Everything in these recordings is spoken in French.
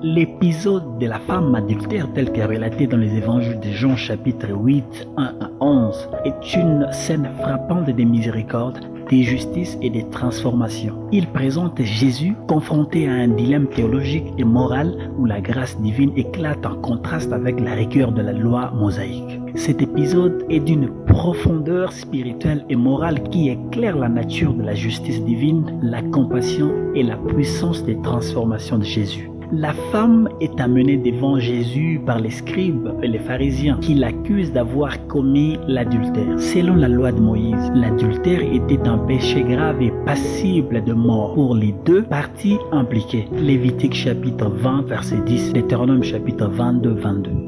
L'épisode de la femme adultère tel qu'est relaté dans les évangiles de Jean chapitre 8, 1 à 11 est une scène frappante de miséricorde, de justice et de transformation. Il présente Jésus confronté à un dilemme théologique et moral où la grâce divine éclate en contraste avec la rigueur de la loi mosaïque. Cet épisode est d'une profondeur spirituelle et morale qui éclaire la nature de la justice divine, la compassion et la puissance des transformations de Jésus. La femme est amenée devant Jésus par les scribes et les pharisiens qui l'accusent d'avoir commis l'adultère. Selon la loi de Moïse, l'adultère était un péché grave et passible de mort pour les deux parties impliquées. Lévitique chapitre 20 verset 10, Deutéronome chapitre 22.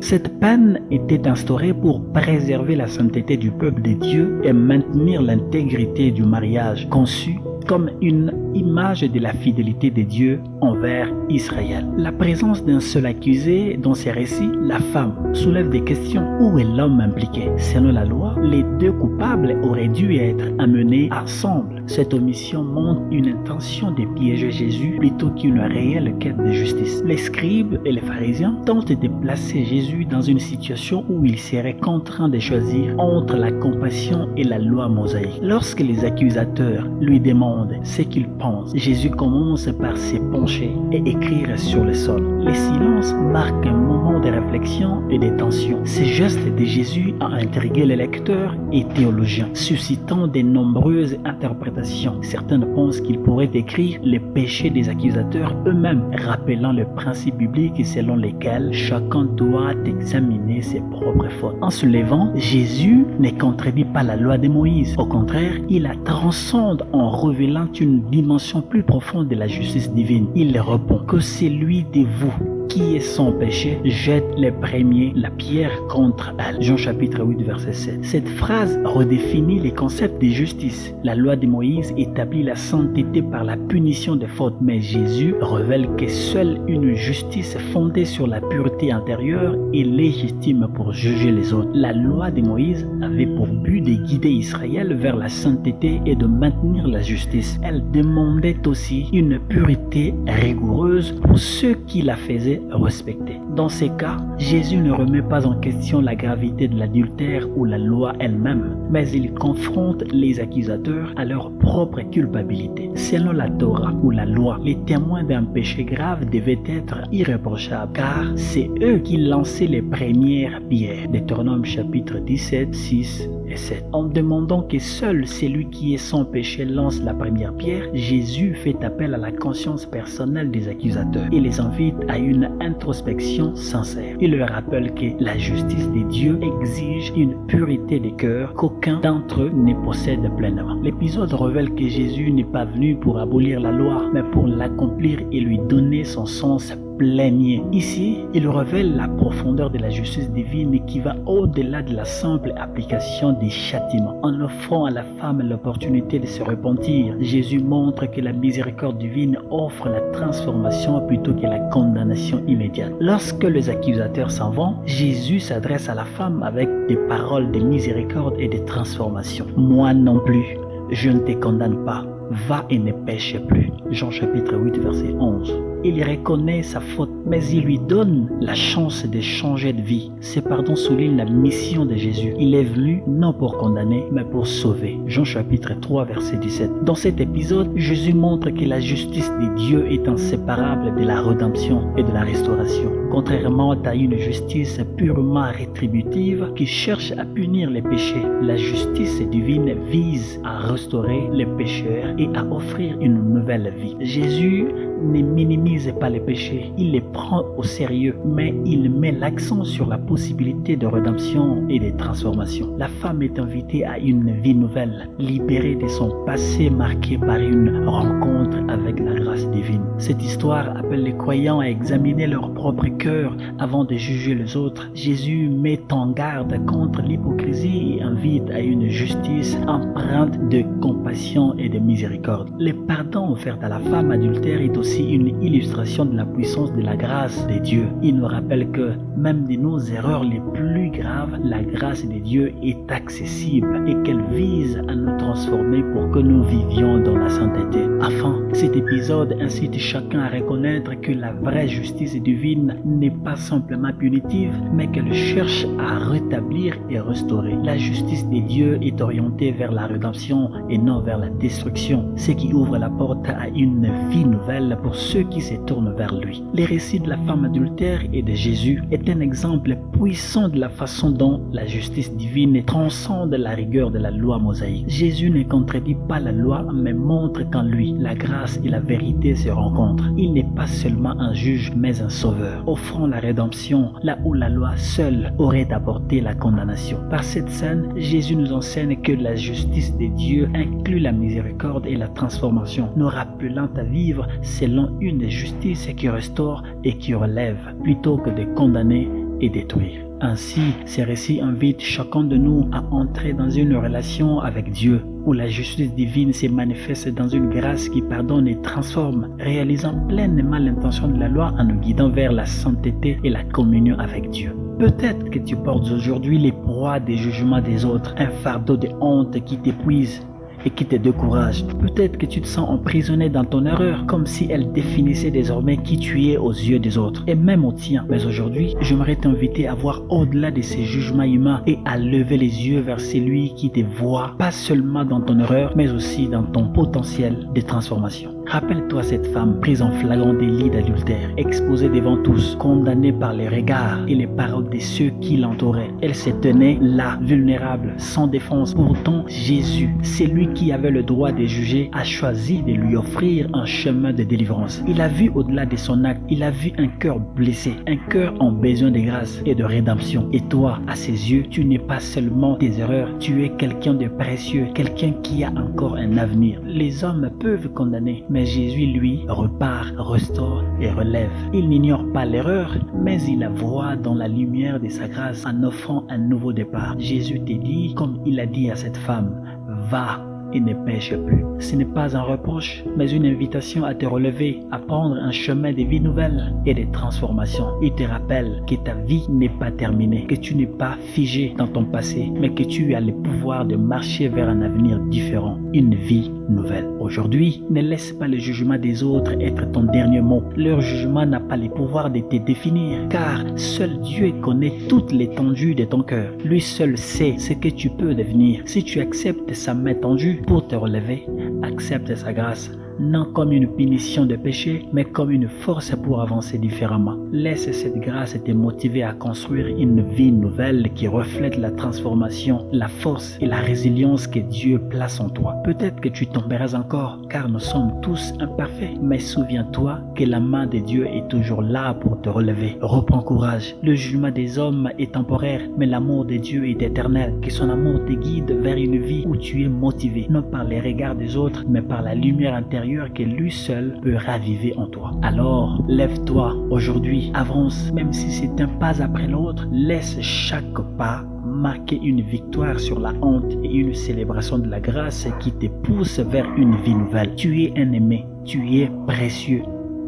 Cette peine était instaurée pour préserver la sainteté du peuple de Dieu et maintenir l'intégrité du mariage conçu comme une image de la fidélité de Dieu envers Israël. La présence d'un seul accusé dans ces récits, la femme, soulève des questions. Où est l'homme impliqué? Selon la loi, les deux coupables auraient dû être amenés ensemble. Cette omission montre une intention de piéger Jésus plutôt qu'une réelle quête de justice. Les scribes et les pharisiens tentent de placer Jésus dans une situation où il serait contraint de choisir entre la compassion et la loi mosaïque. Lorsque les accusateurs lui demandent ce qu'il pense, Jésus commence par se pencher et écrire sur le sol. Le silence marque un moment de réflexion et de tension. Ce geste de Jésus a intrigué les lecteurs et théologiens, suscitant de nombreuses interprétations. Certains pensent qu'il pourrait écrire les péchés des accusateurs eux-mêmes, rappelant le principe biblique selon lequel chacun doit examiner ses propres fautes. En se levant, Jésus ne contredit pas la loi de Moïse. Au contraire, il la transcende en révélant une dimension plus profonde de la justice divine. Il répond que celui de vous qui est sans péché jette le premier la pierre contre elle. Jean chapitre 8 verset 7. Cette phrase redéfinit les concepts de justice. La loi de Moïse établit la sainteté par la punition des fautes, mais Jésus révèle que seule une justice fondée sur la pureté intérieure est légitime pour juger les autres. La loi de Moïse avait pour but de guider Israël vers la sainteté et de maintenir la justice. Elle demandait aussi une pureté rigoureuse pour ceux qui la faisaient respecter. Dans ces cas, Jésus ne remet pas en question la gravité de l'adultère ou la loi elle-même, mais il confronte les accusateurs à leur propre culpabilité. Selon la Torah ou la loi, les témoins d'un péché grave devaient être irréprochables, car c'est eux qui lançaient les premières pierres. Deutéronome chapitre 17, 6 et 7. En demandant que seul celui qui est sans péché lance la première pierre, Jésus fait appel à la conscience personnelle des accusateurs et les invite à une introspection sincère. Il leur rappelle que la justice de Dieu exige une pureté des cœurs qu'aucun d'entre eux ne possède pleinement. L'épisode révèle que Jésus n'est pas venu pour abolir la loi, mais pour l'accomplir et lui donner son sens plénier. Ici, il révèle la profondeur de la justice divine qui va au-delà de la simple application des châtiments. En offrant à la femme l'opportunité de se repentir, Jésus montre que la miséricorde divine offre la transformation plutôt que la condamnation immédiate. Lorsque les accusateurs s'en vont, Jésus s'adresse à la femme avec des paroles de miséricorde et de transformation. Moi non plus, je ne te condamne pas. Va et ne pêche plus. Jean chapitre 8 verset 11. Il reconnaît sa faute, mais il lui donne la chance de changer de vie. Ce pardon souligne la mission de Jésus. Il est venu non pour condamner, mais pour sauver. Jean chapitre 3 verset 17. Dans cet épisode, Jésus montre que la justice de Dieu est inséparable de la rédemption et de la restauration. Contrairement à une justice purement rétributive qui cherche à punir les péchés, la justice divine vise à restaurer les pécheurs et à offrir une nouvelle vie. Jésus ne minimise pas les péchés, il les prend au sérieux, mais il met l'accent sur la possibilité de rédemption et de transformation. La femme est invitée à une vie nouvelle, libérée de son passé marqué par une rencontre avec la grâce divine. Cette histoire appelle les croyants à examiner leur propre cœur avant de juger les autres. Jésus met en garde contre l'hypocrisie et invite à une justice empreinte de compassion et de miséricorde. Le pardon offert à la femme adultère est aussi aussi une illustration de la puissance de la grâce de Dieu. Il nous rappelle que même de nos erreurs les plus graves, la grâce de Dieu est accessible et qu'elle vise à nous transformer pour que nous vivions dans la sainteté. Enfin, cet épisode incite chacun à reconnaître que la vraie justice divine n'est pas simplement punitive, mais qu'elle cherche à rétablir et restaurer. La justice de Dieu est orientée vers la rédemption et non vers la destruction, ce qui ouvre la porte à une vie nouvelle pour ceux qui se tournent vers lui. Les récits de la femme adultère et de Jésus est un exemple puissant de la façon dont la justice divine transcende la rigueur de la loi mosaïque. Jésus ne contredit pas la loi, mais montre qu'en lui, la grâce et la vérité se rencontrent. Il n'est pas seulement un juge, mais un sauveur, offrant la rédemption là où la loi seule aurait apporté la condamnation. Par cette scène, Jésus nous enseigne que la justice de Dieu inclut la miséricorde et la transformation, nous rappelant à vivre selon une justice qui restaure et qui relève, plutôt que de condamner et détruire. Ainsi, ces récits invitent chacun de nous à entrer dans une relation avec Dieu, où la justice divine se manifeste dans une grâce qui pardonne et transforme, réalisant pleinement l'intention de la loi en nous guidant vers la sainteté et la communion avec Dieu. Peut-être que tu portes aujourd'hui les poids des jugements des autres, un fardeau de honte qui t'épuise et qui te décourage. Peut-être que tu te sens emprisonné dans ton erreur, comme si elle définissait désormais qui tu es aux yeux des autres, et même aux tiens. Mais aujourd'hui, j'aimerais t'inviter à voir au-delà de ces jugements humains et à lever les yeux vers celui qui te voit, pas seulement dans ton erreur, mais aussi dans ton potentiel de transformation. Rappelle-toi cette femme prise en flagrant délit d'adultère, exposée devant tous, condamnée par les regards et les paroles de ceux qui l'entouraient. Elle se tenait là, vulnérable, sans défense. Pourtant, Jésus, c'est lui qui avait le droit de juger, a choisi de lui offrir un chemin de délivrance. Il a vu au-delà de son acte, il a vu un cœur blessé, un cœur en besoin de grâce et de rédemption. Et toi, à ses yeux, tu n'es pas seulement tes erreurs, tu es quelqu'un de précieux, quelqu'un qui a encore un avenir. Les hommes peuvent condamner, mais Jésus, lui, repart, restaure et relève. Il n'ignore pas l'erreur, mais il la voit dans la lumière de sa grâce en offrant un nouveau départ. Jésus te dit, comme il a dit à cette femme, va et ne pêche plus. Ce n'est pas un reproche, mais une invitation à te relever, à prendre un chemin de vie nouvelle et de transformation. Il te rappelle que ta vie n'est pas terminée, que tu n'es pas figé dans ton passé, mais que tu as le pouvoir de marcher vers un avenir différent, une vie nouvelle. Aujourd'hui, ne laisse pas le jugement des autres être ton dernier mot. Leur jugement n'a pas le pouvoir de te définir, car seul Dieu connaît toute l'étendue de ton cœur. Lui seul sait ce que tu peux devenir. Si tu acceptes sa main tendue pour te relever, accepte sa grâce, non comme une punition de péché, mais comme une force pour avancer différemment. Laisse cette grâce te motiver à construire une vie nouvelle qui reflète la transformation, la force et la résilience que Dieu place en toi. Peut-être que tu tomberas encore, car nous sommes tous imparfaits, mais souviens-toi que la main de Dieu est toujours là pour te relever. Reprends courage. Le jugement des hommes est temporaire, mais l'amour de Dieu est éternel. Que son amour te guide vers une vie où tu es motivé, non par les regards des autres, mais par la lumière intérieure que lui seul peut raviver en toi. Alors, lève-toi aujourd'hui, avance, même si c'est un pas après l'autre, laisse chaque pas marquer une victoire sur la honte et une célébration de la grâce qui te pousse vers une vie nouvelle. Tu es un aimé, tu es précieux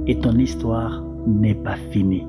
et ton histoire n'est pas finie.